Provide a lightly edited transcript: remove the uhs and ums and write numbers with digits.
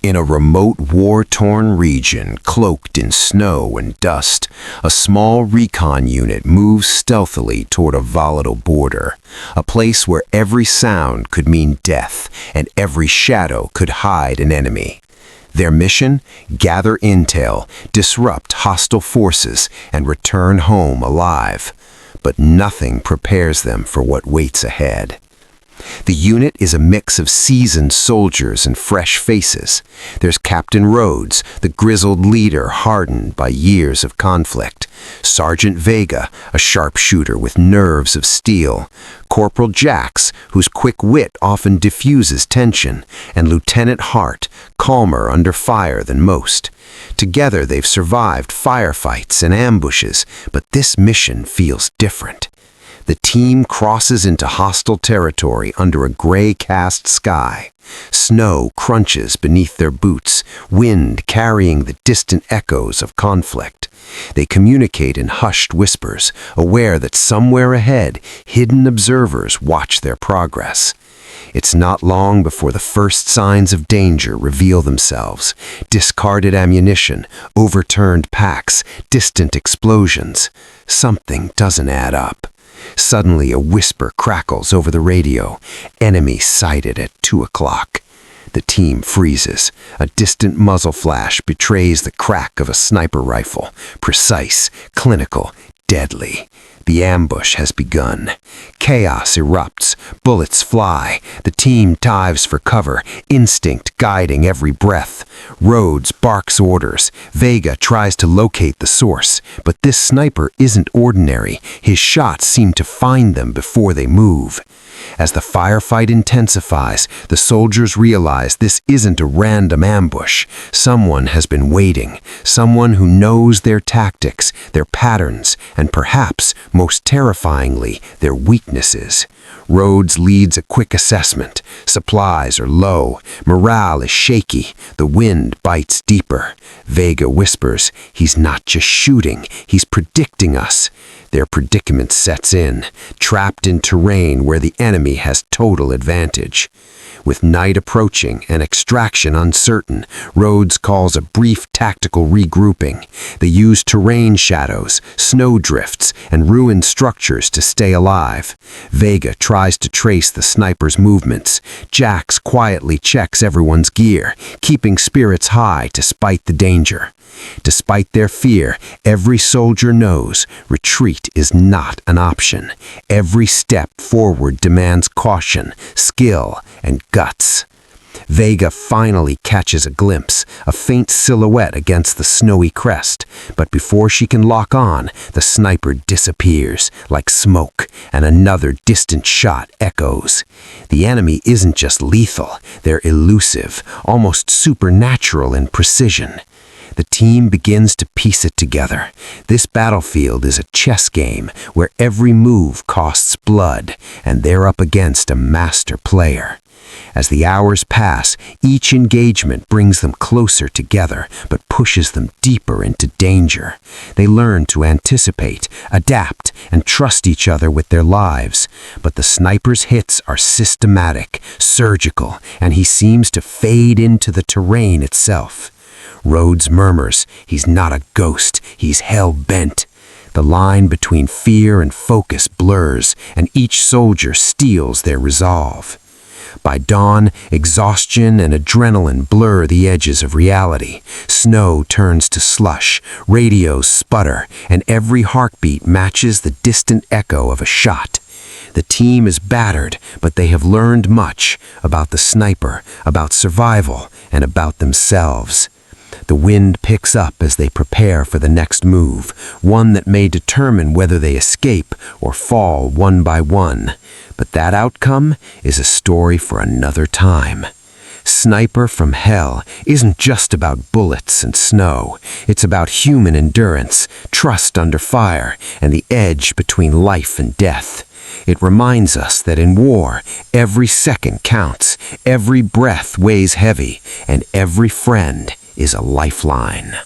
In a remote war-torn region, cloaked in snow and dust, a small recon unit moves stealthily toward a volatile border, a place where every sound could mean death and every shadow could hide an enemy. Their mission? Gather intel, disrupt hostile forces, and return home alive. But nothing prepares them for what waits ahead. The unit is a mix of seasoned soldiers and fresh faces. There's Captain Rhodes, the grizzled leader hardened by years of conflict. Sergeant Vega, a sharpshooter with nerves of steel. Corporal Jax, whose quick wit often diffuses tension. And Lieutenant Hart, calmer under fire than most. Together they've survived firefights and ambushes, but this mission feels different. The team crosses into hostile territory under a gray-cast sky. Snow crunches beneath their boots, wind carrying the distant echoes of conflict. They communicate in hushed whispers, aware that somewhere ahead, hidden observers watch their progress. It's not long before the first signs of danger reveal themselves. Discarded ammunition, overturned packs, distant explosions. Something doesn't add up. Suddenly, a whisper crackles over the radio. Enemy sighted at 2 o'clock. The team freezes. A distant muzzle flash betrays the crack of a sniper rifle. Precise, clinical, deadly. The ambush has begun. Chaos erupts. Bullets fly. The team dives for cover, instinct guiding every breath. Rhodes barks orders. Vega tries to locate the source. But this sniper isn't ordinary. His shots seem to find them before they move. As the firefight intensifies, the soldiers realize this isn't a random ambush. Someone has been waiting. Someone who knows their tactics, their patterns, and perhaps, most terrifyingly, their weaknesses. Rhodes leads a quick assessment. Supplies are low. Morale is shaky. The wind bites deeper. Vega whispers, "He's not just shooting, he's predicting us." Their predicament sets in, trapped in terrain where the enemy has total advantage. With night approaching and extraction uncertain, Rhodes calls a brief tactical regrouping. They use terrain shadows, snow drifts, and ruined structures to stay alive. Vega tries to trace the sniper's movements. Jax quietly checks everyone's gear, keeping spirits high despite the danger. Despite their fear, every soldier knows retreat is not an option. Every step forward demands caution, skill, and guts. Vega finally catches a glimpse, a faint silhouette against the snowy crest, but before she can lock on, the sniper disappears like smoke, and another distant shot echoes. The enemy isn't just lethal, they're elusive, almost supernatural in precision. The team begins to piece it together. This battlefield is a chess game where every move costs blood, and they're up against a master player. As the hours pass, each engagement brings them closer together, but pushes them deeper into danger. They learn to anticipate, adapt, and trust each other with their lives. But the sniper's hits are systematic, surgical, and he seems to fade into the terrain itself. Rhodes murmurs, "He's not a ghost, he's hell-bent." The line between fear and focus blurs, and each soldier steels their resolve. By dawn, exhaustion and adrenaline blur the edges of reality. Snow turns to slush, radios sputter, and every heartbeat matches the distant echo of a shot. The team is battered, but they have learned much about the sniper, about survival, and about themselves. The wind picks up as they prepare for the next move, one that may determine whether they escape or fall one by one. But that outcome is a story for another time. Sniper from Hell isn't just about bullets and snow. It's about human endurance, trust under fire, and the edge between life and death. It reminds us that in war, every second counts, every breath weighs heavy, and every friend is a lifeline.